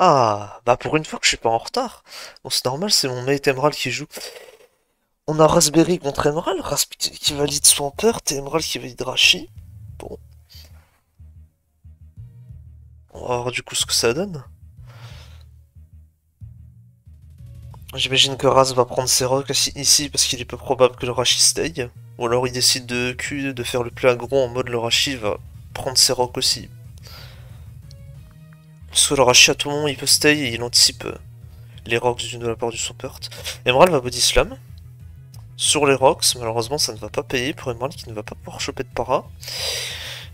Ah, bah pour une fois que je suis pas en retard. Bon, c'est normal, c'est mon mate Emerald qui joue. On a Raspberry contre Emerald, qui valide Swampert et Emerald qui valide Rashi. Bon, on va voir du coup ce que ça donne. J'imagine que Ras va prendre ses rocks ici parce qu'il est peu probable que le Rashi stay. Ou alors il décide de Q de faire le plus aggro en mode le Rashi va prendre ses rocks aussi. Parce que le Rashi à tout moment il peut stay et il anticipe les rocks de la part du Swampert. Emerald va body slam. Sur les rocks, malheureusement ça ne va pas payer pour Emerald qui ne va pas pouvoir choper de para.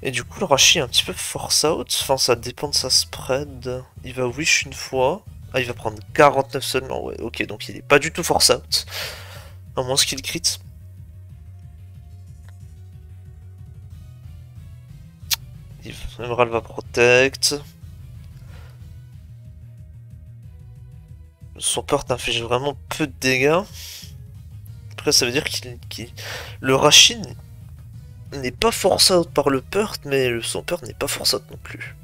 Et du coup le Rashi est un petit peu force out, enfin ça dépend de sa spread. Il va wish une fois. Ah il va prendre 49 seulement, ouais ok donc il est pas du tout force out. À moins qu'il crit. Emerald va protect. Son port inflige vraiment peu de dégâts. Après ça veut dire le Rashin n'est pas force out par le Purt, mais son Purt n'est pas force out non plus.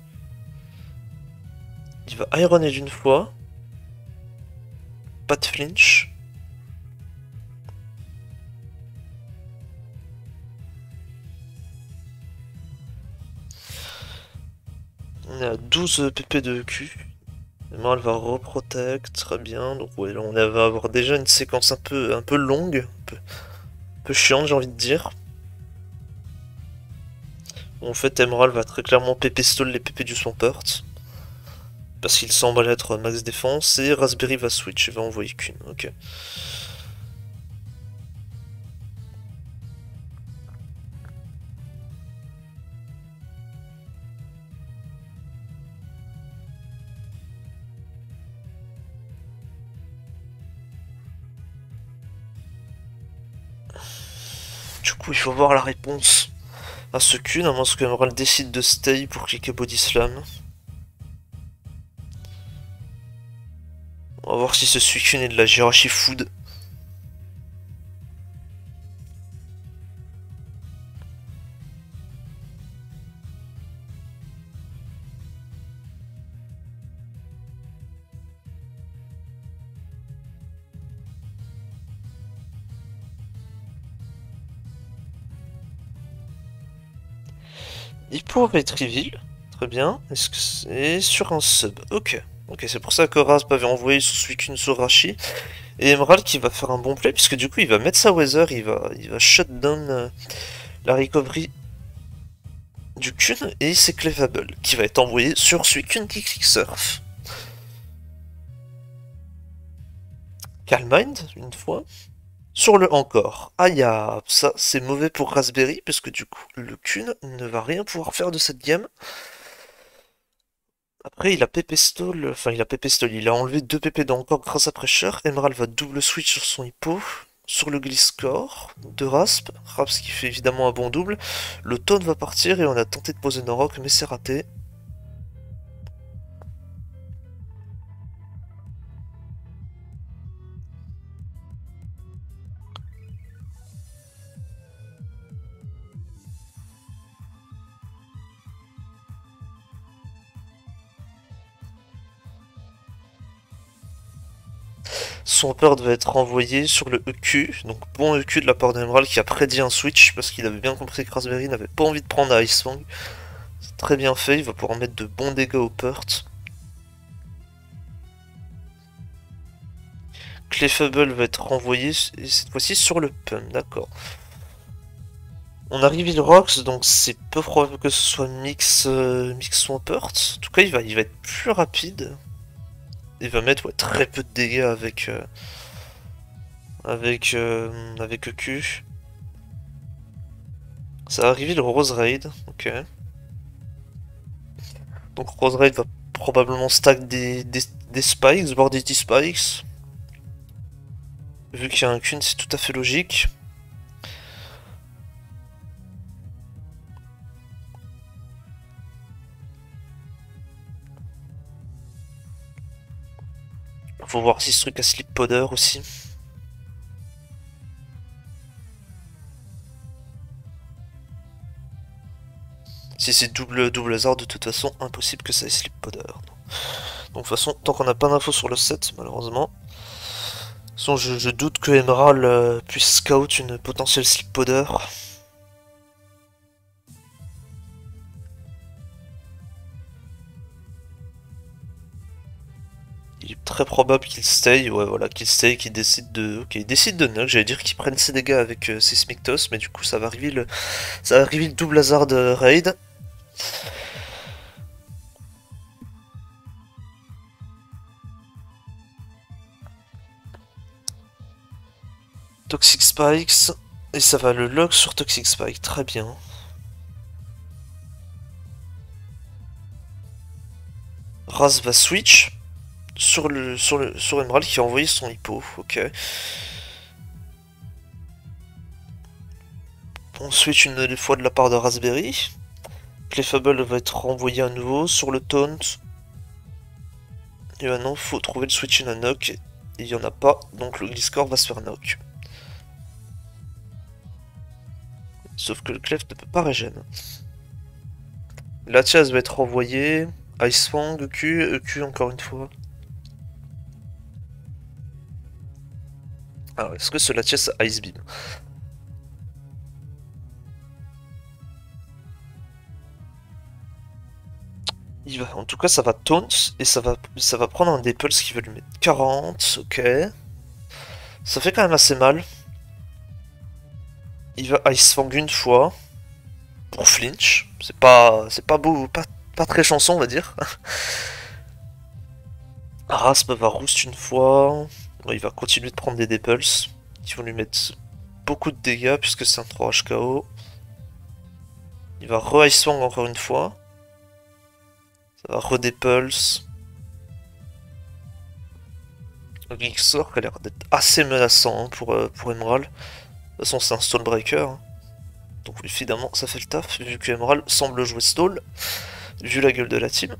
Il va Ironer d'une fois. Pas de flinch. On est à 12 pp de Q. Maintenant elle va reprotect, très bien. Donc ouais, là on va avoir déjà une séquence un peu longue, un peu chiante j'ai envie de dire. En fait Emerald va très clairement PP stall les PP du Swampert. Parce qu'il semble être max défense. Et Raspberry va switch, il va envoyer qu'une. Ok. Du coup il faut voir la réponse à ce Q, à moins que Emerald décide de stay pour cliquer body slam. On va voir si ce Suicune est de la Jirachi Food. Il pourrait être reveal. Très bien. Est-ce que c'est sur un sub? Ok. Ok, c'est pour ça que Rasp avait envoyé son Suicune sur Rashi. Et Emerald qui va faire un bon play, puisque du coup il va mettre sa Weather, il va shut down la recovery du Kun, et c'est Clefable qui va être envoyé sur Suicune qui click surf. Calm Mind, une fois. Sur le encore. Aïe, ça c'est mauvais pour Raspberry, parce que du coup le Kun ne va rien pouvoir faire de cette game. Après, il a PP stall, enfin il a PP stall, il a enlevé 2 PP d'encore grâce à Pressure. Emerald va double switch sur son hippo, sur le Gliscor de Rasp. Rasp qui fait évidemment un bon double. Le Taunt va partir et on a tenté de poser Norok, mais c'est raté. Son peur va être renvoyé sur le EQ, donc bon EQ de la part d'Emerald qui a prédit un switch parce qu'il avait bien compris que Raspberry n'avait pas envie de prendre Ice Fang. C'est très bien fait, il va pouvoir mettre de bons dégâts au Purt. Clefable va être renvoyé cette fois-ci sur le Pum, d'accord. On arrive Reveal Rocks, donc c'est peu probable que ce soit Mix Swampert. En tout cas, il va être plus rapide. Il va mettre très peu de dégâts avec EQ. Ça va arriver le Rose Raid, ok. Donc Rose Raid va probablement stack des spikes, voire des T-spikes. Vu qu'il y a un Kun, c'est tout à fait logique. Faut voir si ce truc a Sleep Powder aussi. Si c'est double hasard, de toute façon, impossible que ça ait Sleep Powder. Donc de toute façon, tant qu'on n'a pas d'infos sur le set, malheureusement. De toute façon, je doute que Emerald puisse scout une potentielle slip powder. Il est très probable qu'il stay, ouais voilà, qu'il stay, qu'il décide de... Ok, il décide de knock, j'allais dire qu'il prenne ses dégâts avec Seismic Toss, mais du coup ça va reveal le double hasard de raid. Toxic Spikes, et ça va le lock sur Toxic Spike, très bien. Raz va switch sur Emerald qui a envoyé son hippo, ok. On switch une fois de la part de Raspberry. Clefable va être renvoyé à nouveau sur le taunt. Et maintenant, faut trouver le switch in a knock. Et il n'y en a pas, donc le Gliscor va se faire knock. Sauf que le Clef ne peut pas régène. Latias va être renvoyé. Ice Fang, EQ encore une fois. Alors, est-ce que ce Latias a Ice Beam? En tout cas, ça va taunt et ça va prendre un des pulses qui veut lui mettre 40, ok. Ça fait quand même assez mal. Il va Ice Fang une fois pour flinch. C'est pas beau, pas très chanson, on va dire. Rasp va roost une fois. Il va continuer de prendre des dépulses qui vont lui mettre beaucoup de dégâts puisque c'est un 3 HKO. Il va re-Ice Fang encore une fois. Ça va redépulse. Le Gixor qui a l'air d'être assez menaçant hein, pour Emerald. De toute façon, c'est un Stallbreaker. Hein. Donc évidemment, ça fait le taf, vu que Emerald semble jouer Stall, vu la gueule de la team.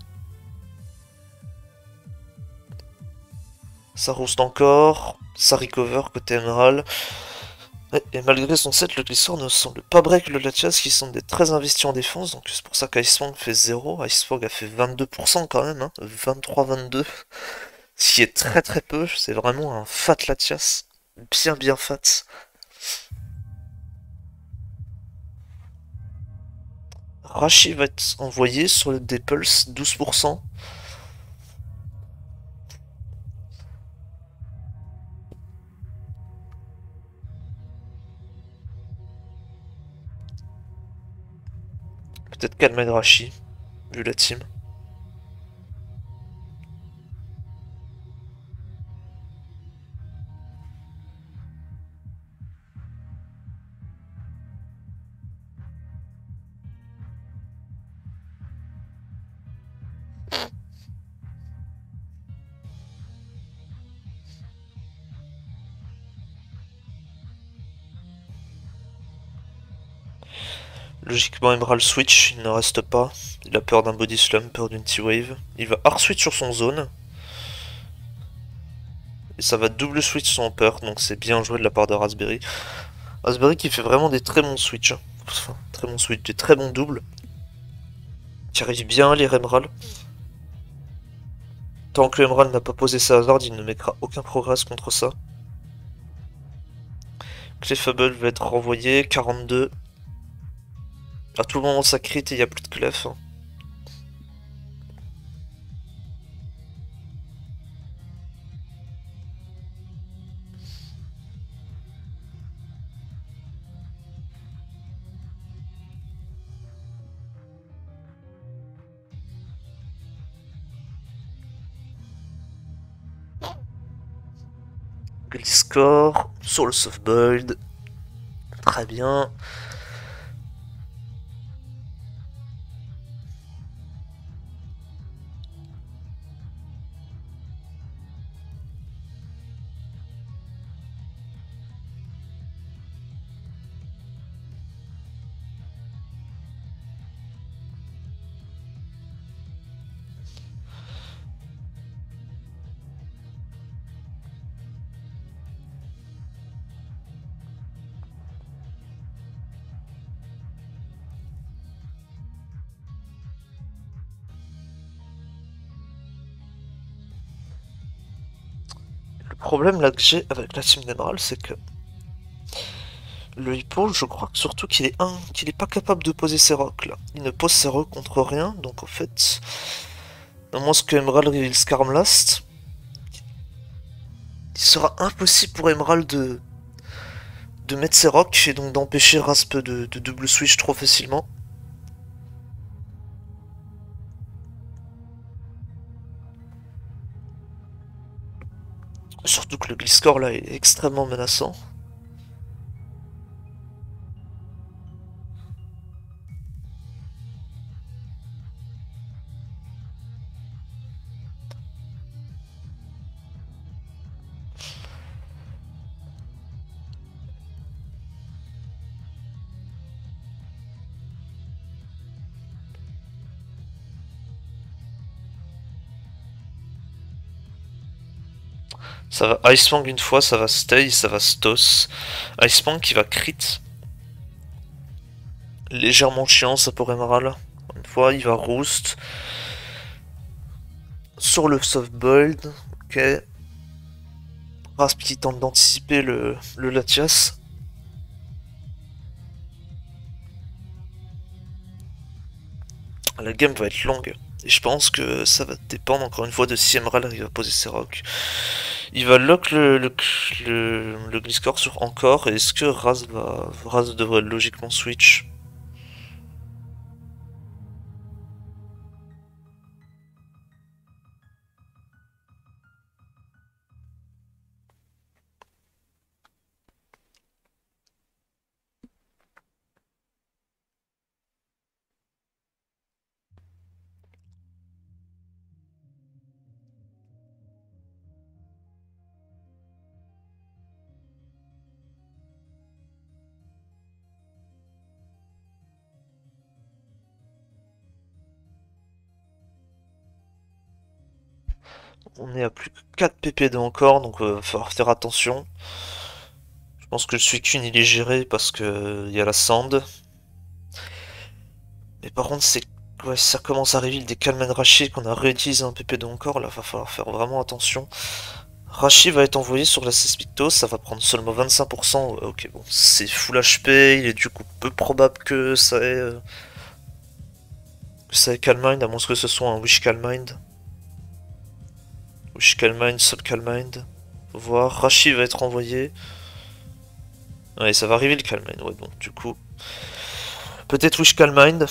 Ça roost encore, ça recover côté Emerald. Et malgré son set, le Glissor ne semble pas break le Latias qui semble être très investi en défense, donc c'est pour ça qu'Icefang fait 0. Icefang a fait 22% quand même, hein, 23-22. Ce qui est très très peu, c'est vraiment un fat Latias. Bien fat. Rashi va être envoyé sur le Depulse, 12%. Peut-être calmer Rashi, vu la team. Logiquement, Emerald switch, il ne reste pas. Il a peur d'un body slam, peur d'une T-wave. Il va hard switch sur son zone. Et ça va double switch son peur, donc c'est bien joué de la part de Raspberry. Raspberry qui fait vraiment des très bons switch. Enfin, très bons switch, des très bons doubles. Qui arrive bien à lire Emerald. Tant que Emerald n'a pas posé sa hazard, il ne mettra aucun progress contre ça. Clefable va être renvoyé, 42. À tout moment ça crit et il n'y a plus de clef. Hein. Gliscor sur le softboiled. Très bien. problème là que j'ai avec la team d'Emerald, c'est que le hippo, je crois que surtout qu'il est pas capable de poser ses rocks là. Il ne pose ses rocks contre rien, donc en fait, à moins que Emerald reveal Skarmlast, il sera impossible pour Emerald de mettre ses rocks et donc d'empêcher Rasp de double switch trop facilement. Surtout que le Gliscor là est extrêmement menaçant. Ça va Icefang une fois, ça va stay, ça va stos. Icefang qui va crit. Légèrement chiant ça pour Emerald. Une fois il va roost. Sur le softboiled, ok. Rasp qui tente d'anticiper le Latias. La game va être longue. Et je pense que ça va dépendre encore une fois de si Emerald arrive à poser ses rocks. Il va lock le Gliscor sur encore. Et est-ce que Raz devrait logiquement switch? On est à plus que 4 ppd encore, donc il va falloir faire attention. Je pense que le Suicune il est géré parce que il y a la sand. Mais par contre, ouais, ça commence à reveal des Calman Rashi qu'on a réutilisé un ppd encore, là va falloir faire vraiment attention. Rashi va être envoyé sur la Sespictos, ça va prendre seulement 25%. Ouais, ok, bon, c'est full HP, il est du coup peu probable que ça ait Calmind, à moins que ce soit un Wish Calmind. Wish Calmind, Sub Calmind. Faut voir, Rashi va être envoyé. Ouais, ça va arriver le Calmind, ouais, donc du coup. Peut-être Wish Calmind.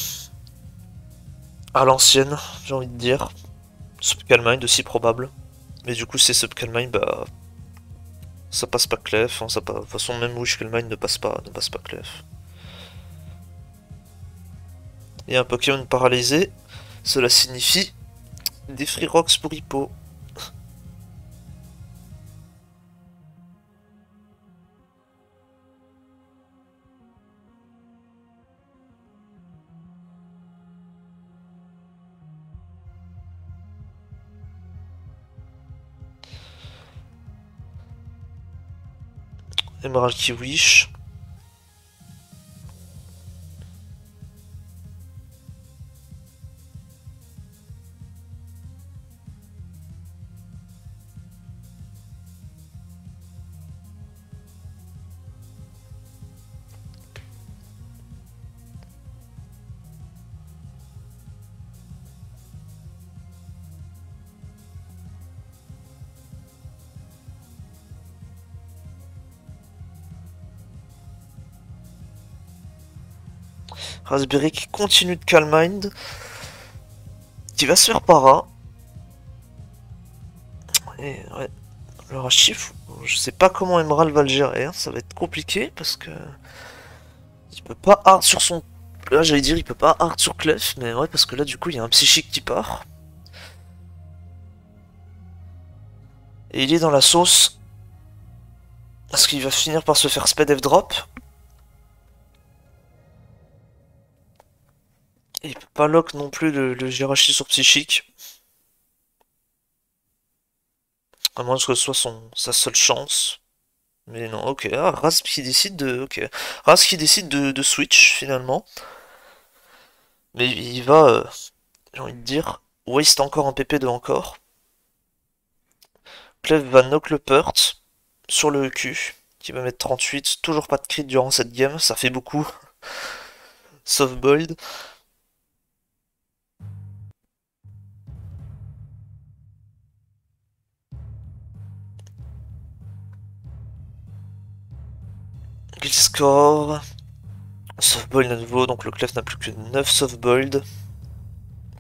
À l'ancienne, j'ai envie de dire. Sub Calmind aussi probable. Mais du coup, c'est Sub Calmind, bah. Ça passe pas Clef, hein, de toute façon, même Wish Calmind ne passe pas Clef. Il y a un Pokémon paralysé, cela signifie des Free Rocks pour Hippo. Emerald qui wish. Raspberry qui continue de Calm Mind. Qui va se faire para. Et ouais. Le Rachif, je sais pas comment Emerald va le gérer. Hein. Ça va être compliqué parce que. Il peut pas hard sur son. Là j'allais dire il peut pas hard sur Clef. Mais ouais, parce que là du coup il y a un psychique qui part. Et il est dans la sauce. Parce qu'il va finir par se faire speed F drop. Et il peut pas lock non plus le Jirachi sur psychique. À moins que ce soit sa seule chance. Mais non, ok. Ah, Rasp qui décide de. Ok. Rasp qui décide de switch finalement. Mais il va, j'ai envie de dire, waste encore un PP de encore. Clef va knock le Purt sur le EQ, qui va mettre 38. Toujours pas de crit durant cette game, ça fait beaucoup. Soft boiled. Score. Softboiled à nouveau, donc le Clef n'a plus que 9 softboiled.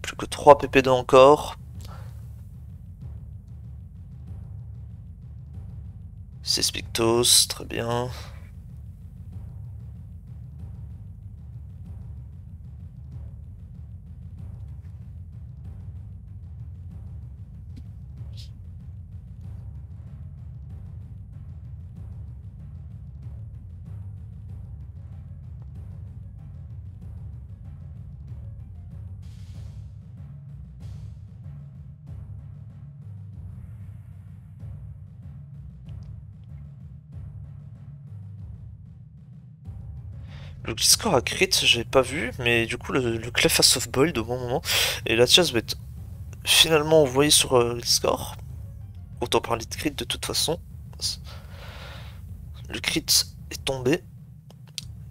Plus que 3 PP2 encore. C'est Spictos, très bien. Le score a crit, j'avais pas vu, mais du coup le Clef a softboiled au bon moment. Et la chasse va être finalement envoyée sur le score. Autant parler de crit de toute façon. Le crit est tombé.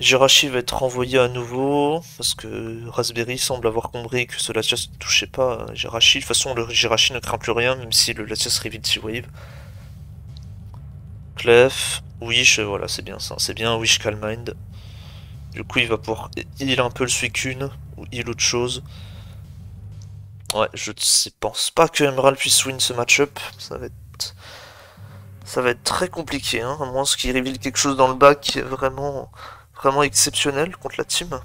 Jirachi va être renvoyé à nouveau, parce que Raspberry semble avoir compris que ce Latias ne touchait pas à Jirachi. De toute façon, le Jirachi ne craint plus rien, même si le Latias reveal T-Wave. Clef, Wish, voilà, c'est bien ça, c'est bien Wish Calm Mind. Du coup, il va pouvoir heal un peu le Suicune, ou heal autre chose. Ouais, je pense pas que Emerald puisse win ce match-up, ça va être très compliqué, hein, à moins qu'il reveal quelque chose dans le bac qui est vraiment exceptionnel contre la team.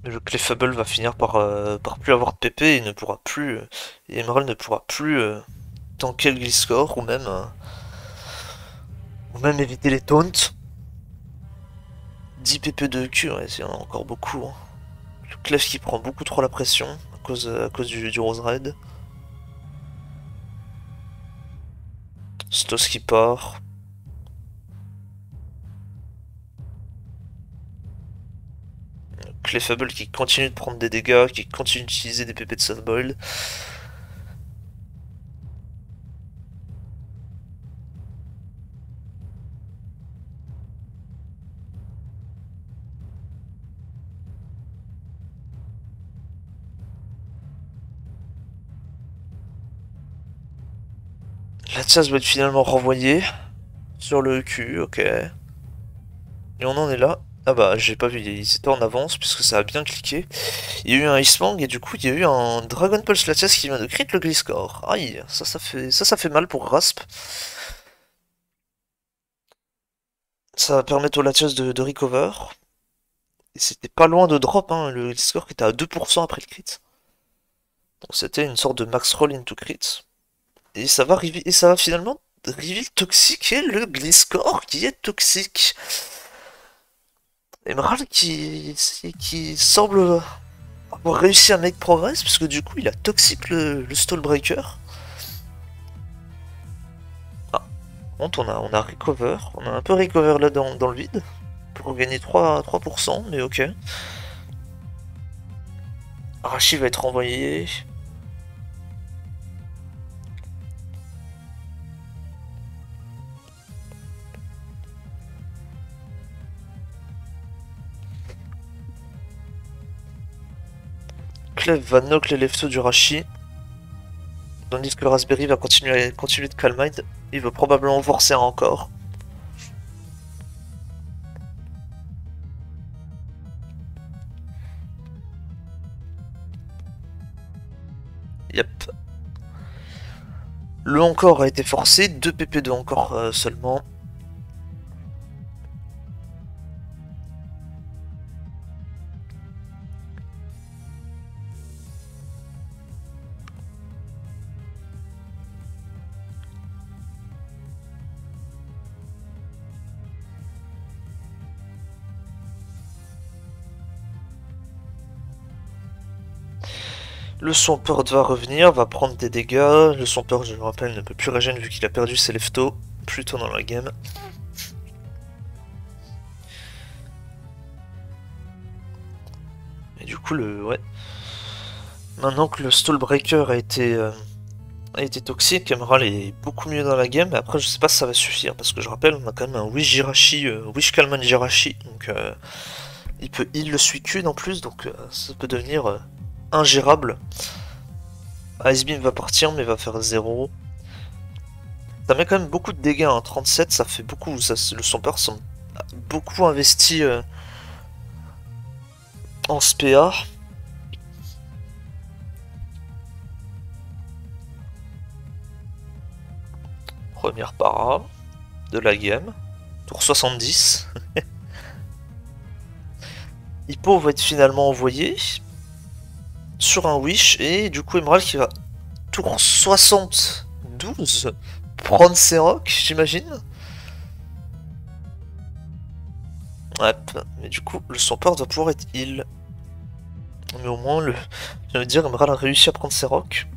Mais le Clefable va finir par plus avoir de PP et ne pourra plus. Et Emerald ne pourra plus tanker le Gliscor ou même éviter les taunts. 10 PP de Q, ouais, c'est encore beaucoup. Hein. Le Clef qui prend beaucoup trop la pression à cause du Rose Raid. Stos qui part. Clefable qui continue de prendre des dégâts, qui continue d'utiliser des PP de softboiled. La chasse va être finalement renvoyée sur le EQ, ok. Et on en est là. Ah bah j'ai pas vu, ils étaient en avance puisque ça a bien cliqué. Il y a eu un Icemang et du coup il y a eu un Dragon Pulse Latias qui vient de crit le Gliscor. Aïe, ça fait mal pour Rasp. Ça va permettre au Latias de recover. Et c'était pas loin de drop, hein, le Gliscor qui était à 2% après le crit. Donc c'était une sorte de max roll into crit. Et ça va finalement reveal toxique et le Gliscor qui est toxique. Emerald qui semble avoir réussi à make progress, parce que du coup il a toxique le Stallbreaker. Ah, par contre on a recover, on a un peu recover là dans le vide, pour gagner 3%, mais ok. Arashi va être envoyé. Clef va knock les leftos du Rashi. Tandis que Raspberry va continuer de Calm Mind. Il veut probablement forcer encore. Yep. Le encore a été forcé, 2 PP de encore seulement. Le Swampert va revenir, va prendre des dégâts. Le Swampert, je le rappelle, ne peut plus régénérer vu qu'il a perdu ses leftos plus tôt dans la game. coup, ouais. Maintenant que le Stallbreaker a été toxique, Emerald est beaucoup mieux dans la game, mais après je sais pas si ça va suffire, parce que je rappelle, on a quand même un Wish Jirachi, Wish Calman Jirachi, donc il peut heal le Suicune en plus, donc ça peut devenir ingérable. Ice Beam va partir, mais va faire 0. Ça met quand même beaucoup de dégâts, hein. 37, ça fait beaucoup, le Swampert semble beaucoup investi en SPA. Première para de la game, tour 70. Hippo va être finalement envoyé sur un Wish, et du coup Emerald qui va tour 72 prendre ses rocks, j'imagine. Ouais, mais du coup le Swampert va pouvoir être heal. Mais au moins, je veux dire, Emerald a réussi à prendre ses rocks.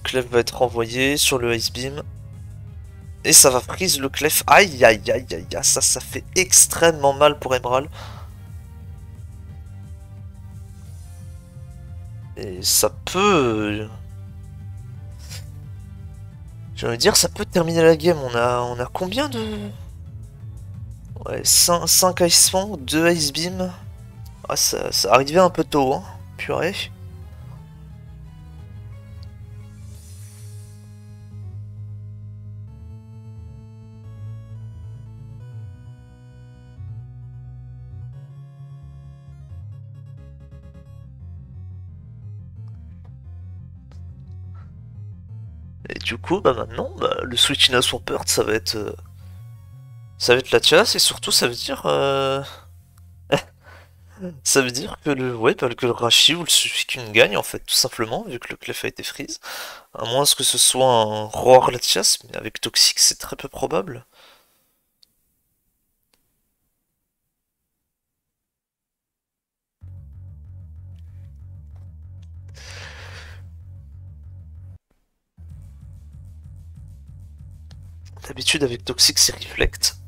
Clef va être envoyé sur le Ice Beam. Et ça va freeze le Clef. Aïe aïe aïe aïe aïe, ça fait extrêmement mal pour Emerald. Et ça peut... Je veux dire, ça peut terminer la game. On a combien de... Ouais, 5 Ice Fang, 2 Ice Beam. Ah, ça arrivait un peu tôt, hein. Purée. Et du coup, bah maintenant, le switch in à Swampert, ça va être la chasse, et surtout ça veut dire ça veut dire que que le Rashi ou le Suicune gagne en fait, tout simplement, vu que le Clef a été freeze. À moins que ce soit un Roar Latias, mais avec Toxic c'est très peu probable. D'habitude avec Toxic c'est Reflect.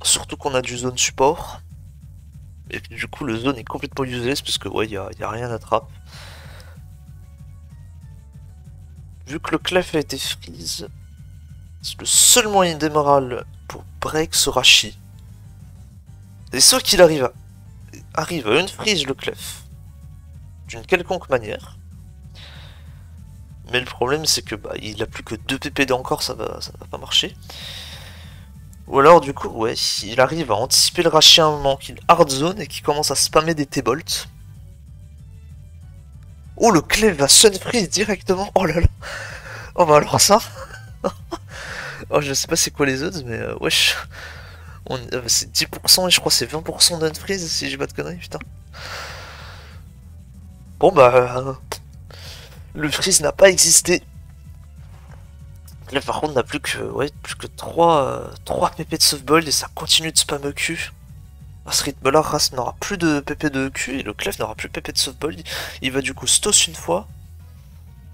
Surtout qu'on a du zone support. Et du coup le zone est complètement useless parce que ouais, y a rien à trap. Vu que le Clef a été freeze, le seul moyen d'Emerald pour break ce Rashi. Et soit qu'il arrive à une freeze le Clef d'une quelconque manière. Mais le problème c'est que il a plus que 2 PPD encore, ça va pas marcher. Ou alors du coup, ouais, il arrive à anticiper le Rashi à un moment qu'il hard zone et qu'il commence à spammer des T-Bolt. Oh, le Clef va Sunfreeze directement. Oh là là. Oh bah alors ça. Oh, je sais pas c'est quoi les odds, mais wesh. C'est 10% et je crois c'est 20% d'unfreeze si j'ai pas de conneries, putain. Bon le freeze n'a pas existé. Là par contre on n'a plus que, plus que 3 PP de softball et ça continue de spam EQ. À ce rythme là, Ras n'aura plus de PP de EQ et le Clef n'aura plus de PP de softball. Il va du coup Stos une fois.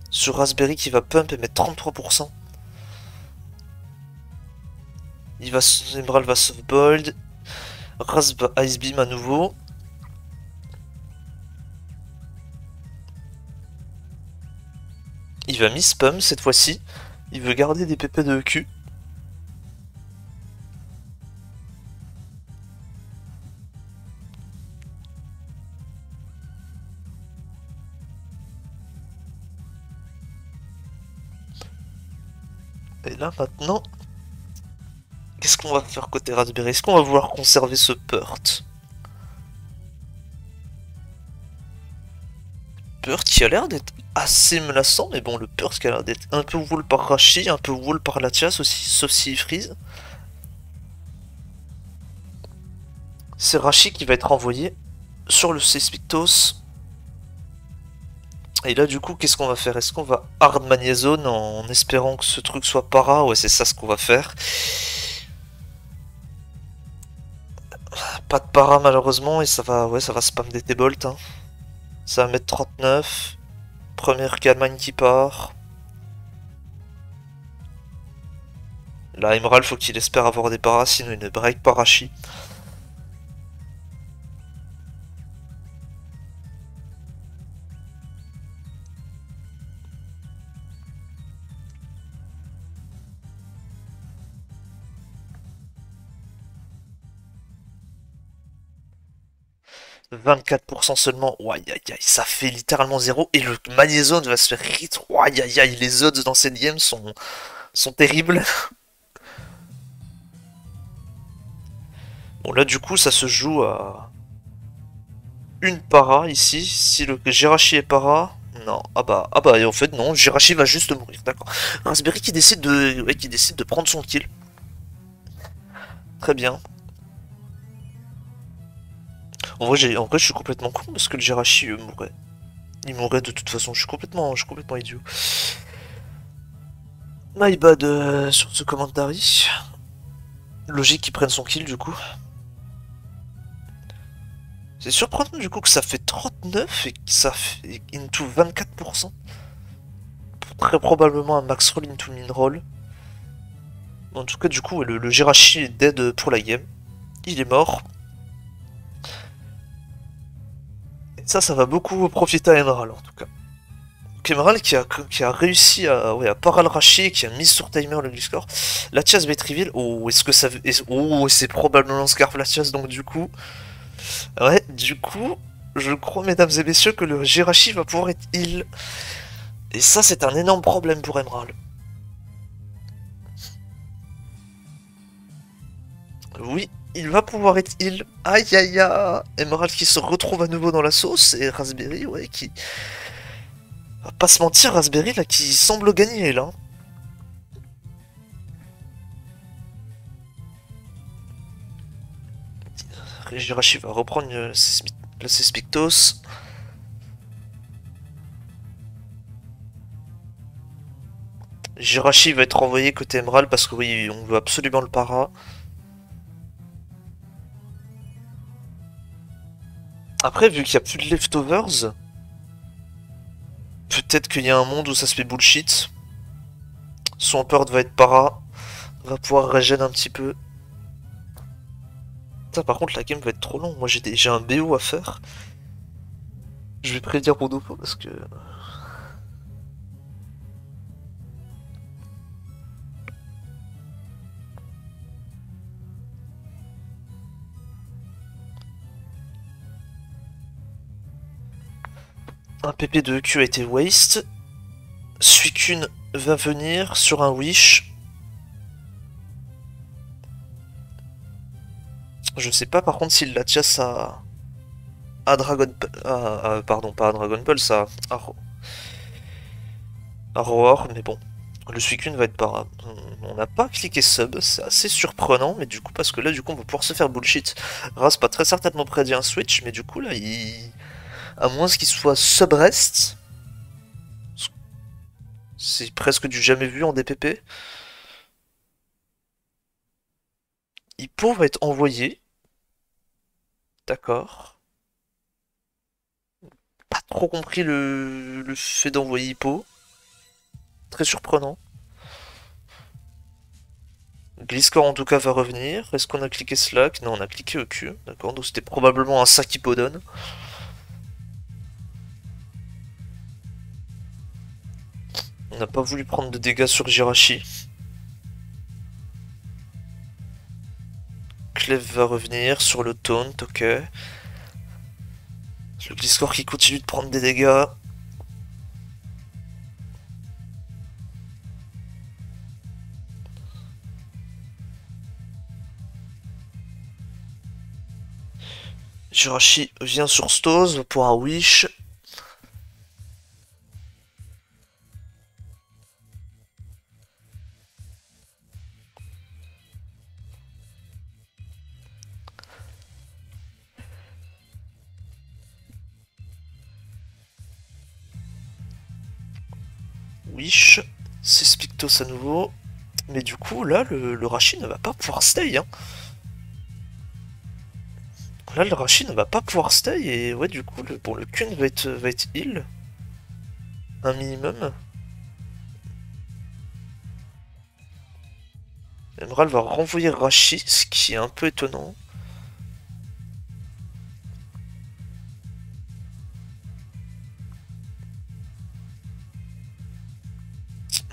Sur Raspberry qui va pump et mettre 33%. Emerald va softball. Ras va Ice Beam à nouveau. Il va miss-spam cette fois-ci. Il veut garder des PP de EQ. Et là maintenant, qu'est-ce qu'on va faire côté Raspberry? Est-ce qu'on va vouloir conserver ce Purt? Purt qui a l'air d'être assez menaçant, mais bon, le Purt qui a l'air d'être un peu wall par Rashi, un peu wall par Latias aussi, sauf s'il freeze. C'est Rashi qui va être envoyé sur le Seismictos. Et là, du coup, qu'est-ce qu'on va faire? Est-ce qu'on va hard Magnezone en espérant que ce truc soit para? Ouais, c'est ça ce qu'on va faire. Pas de para malheureusement, et ça va spam des T-Bolt. Hein. Ça va mettre 39. Première Calmine qui part. Là, Emerald, faut qu'il espère avoir des paras, sinon il ne break pas Rashi. 24% seulement. Ouah, aïe, aïe, aïe, ça fait littéralement zéro. Et le Magnézone va se faire hit. Ouah, aïe, aïe, aïe, les odds dans cette game sont terribles. Bon, là, du coup, ça se joue à une para ici. Si le Jirachi est para. Non, ah bah, et en fait, non, Jirachi va juste mourir, d'accord. Raspberry qui décide qui décide de prendre son kill. Très bien. En vrai, je suis complètement con parce que le Jirachi mourrait. Il mourrait de toute façon, je suis complètement idiot. My bad sur ce commentary. Logique qu'il prenne son kill du coup. C'est surprenant du coup que ça fait 39 et que ça fait into 24%. Très probablement un max roll into min roll. En tout cas du coup le Jirachi est dead pour la game. Il est mort. Et ça va beaucoup profiter à Emerald en tout cas. Emerald qui a réussi à, ouais, à paral racher, qui a mis sur timer le score. Latias Betriville, oh, est-ce que ça. Oh, c'est probablement Scarf Latias, donc du coup. Ouais, du coup, je crois, mesdames et messieurs, que le Jirachi va pouvoir être heal. Et ça, c'est un énorme problème pour Emerald. Oui, il va pouvoir être heal. Aïe aïe aïe. Emerald qui se retrouve à nouveau dans la sauce. Et Raspberry, ouais, qui. Va pas se mentir, Raspberry, là, qui semble gagner, là. Jirachi va reprendre le Cespictos. Jirachi va être envoyé côté Emerald parce que oui, on veut absolument le para. Après, vu qu'il n'y a plus de leftovers, peut-être qu'il y a un monde où ça se fait bullshit. Swampert va être para, va pouvoir régénérer un petit peu. Putain, par contre, la game va être trop longue. Moi, j'ai un BO à faire. Je vais prévenir mon dopo parce que. Un PP de EQ a été waste. Suicune va venir sur un wish. Je sais pas par contre s'il la chasse à Dragon. Pardon, pas à Dragon Ball, ça. À Roar, mais bon. Le Suicune va être para. On n'a pas cliqué sub, c'est assez surprenant, mais du coup, parce que là, du coup, on va pouvoir se faire bullshit. Ras pas très certainement prédit un switch, mais du coup, là, à moins qu'il soit sub-rest, c'est presque du jamais vu en DPP. Hippo va être envoyé. D'accord. Pas trop compris le fait d'envoyer Hippo. Très surprenant. Gliscor en tout cas va revenir. Est-ce qu'on a cliqué Slack? Non, on a cliqué EQ. D'accord, donc c'était probablement un sac Hippodon. On n'a pas voulu prendre de dégâts sur Jirachi. Clef va revenir sur le taunt, ok. Le Gliscor qui continue de prendre des dégâts. Jirachi vient sur Stos pour un wish. Wish. C'est Spictos à nouveau. Mais du coup, là, le Rashi ne va pas pouvoir stay. Hein. Là, le Rashi ne va pas pouvoir stay. Et ouais, du coup, le Kun va être heal. Un minimum. Emerald va renvoyer Rashi, ce qui est un peu étonnant.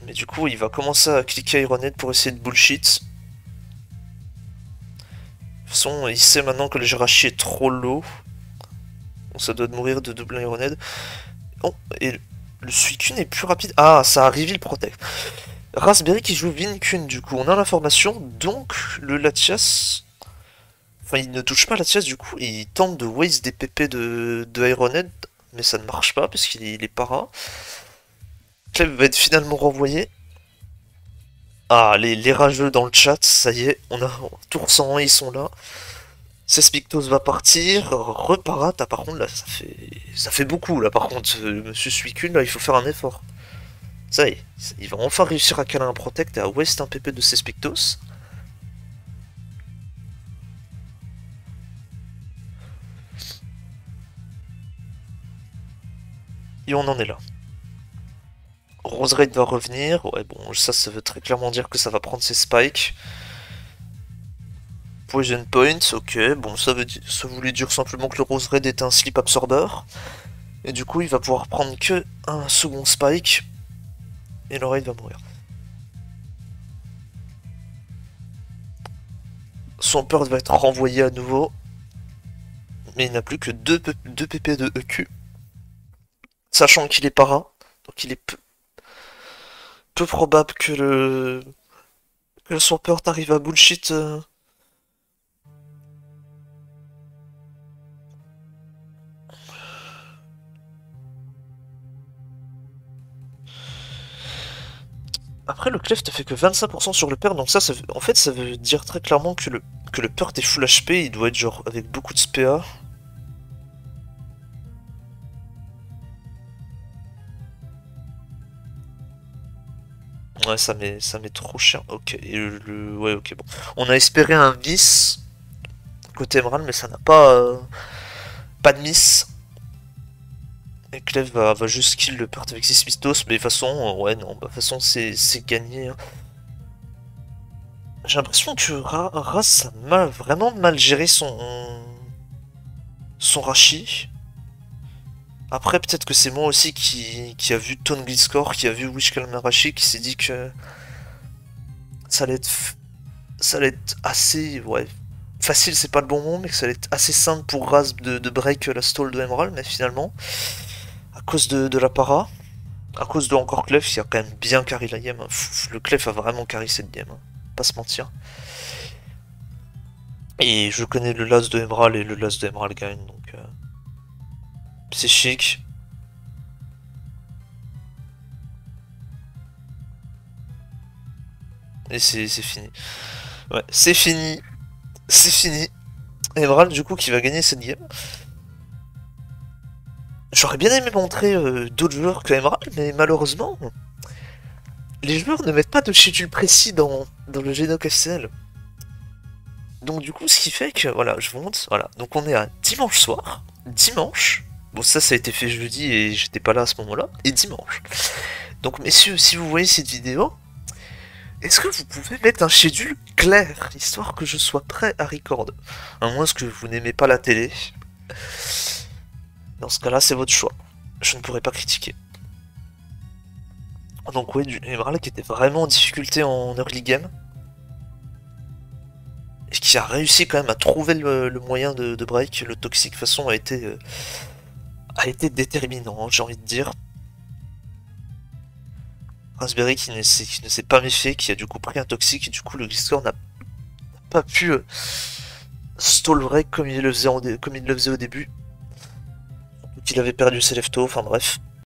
Mais du coup, il va commencer à cliquer Ironhead pour essayer de bullshit. De toute façon, il sait maintenant que le Jirachi est trop low. ça doit mourir de double Ironhead. Oh, et le Suicune est plus rapide. Ah, ça a reveal Protect. Raspberry qui joue Vincune, du coup, on a l'information, donc le Latias... Enfin, il ne touche pas Latias, du coup, il tente de waste des PP de Ironhead, mais ça ne marche pas, parce qu'il est para. Clef va être finalement renvoyé. Ah, les rageux dans le chat, ça y est, on a Tour 101, ils sont là. Cespictos va partir, reparat, ah, par contre là ça fait beaucoup là par contre, Monsieur Suicune là il faut faire un effort. Ça y est, il va enfin réussir à caler un protect et à waste un PP de Cespictos. Et on en est là. Roserade va revenir, ouais bon ça veut très clairement dire que ça va prendre ses spikes. Poison Point, ok, bon ça voulait dire simplement que le Roserade est un slip absorber. Et du coup il va pouvoir prendre que un second spike. Et l'oreille va mourir. Son Pearl va être renvoyé à nouveau. Mais il n'a plus que 2 PP de EQ. Sachant qu'il est para. Donc il est peu probable que le Swampert arrive à bullshit. Après le clef te fait que 25% sur le Pearl, donc ça en fait ça veut dire très clairement que le Pearl est full HP, il doit être genre avec beaucoup de SPA. Ouais, ça met trop cher. Ok, et ouais, ok, bon. On a espéré un vice côté Emerald, mais ça n'a pas de miss. Et Clef va juste kill le Pearl avec 6 Mistos, mais de toute façon, ouais, non, de toute façon, c'est gagné. Hein. J'ai l'impression que Raz a vraiment mal géré son Rashi. Après, peut-être que c'est moi aussi qui a vu Tone Gliscor, qui a vu Wishcalm Rashi, qui s'est dit que ça allait être assez, ouais, facile, c'est pas le bon mot, mais que ça allait être assez simple pour Raz de break la stall de Emerald, mais finalement, à cause de la para, à cause de encore Clef, qui a quand même bien carry la game. Hein. Le Clef a vraiment carry cette game, hein. Pas se mentir. Et je connais le las de Emerald et le las de Emerald gagne, donc psychique. Et c'est fini. Ouais, c'est fini. C'est fini. Emerald du coup qui va gagner cette game. J'aurais bien aimé montrer d'autres joueurs que Emerald, mais malheureusement, les joueurs ne mettent pas de schedule précis dans le Genoc FCL. Donc du coup, ce qui fait que, voilà, je vous montre, voilà. Donc on est à dimanche soir, dimanche. Bon, ça a été fait jeudi et j'étais pas là à ce moment-là, et dimanche. Donc messieurs, si vous voyez cette vidéo, est-ce que vous pouvez mettre un schedule clair, histoire que je sois prêt à record? À moins que vous n'aimez pas la télé. Dans ce cas-là, c'est votre choix. Je ne pourrais pas critiquer. Donc oui, du Emerald qui était vraiment en difficulté en early game. Et qui a réussi quand même à trouver le moyen de break. Le toxic, de toute façon, a été déterminant, hein, j'ai envie de dire. Raspberry qui ne s'est pas méfié, qui a du coup pris un toxic, et du coup le Gliscor n'a pas pu stall break comme il le faisait au début. Donc il avait perdu ses leftos, enfin bref.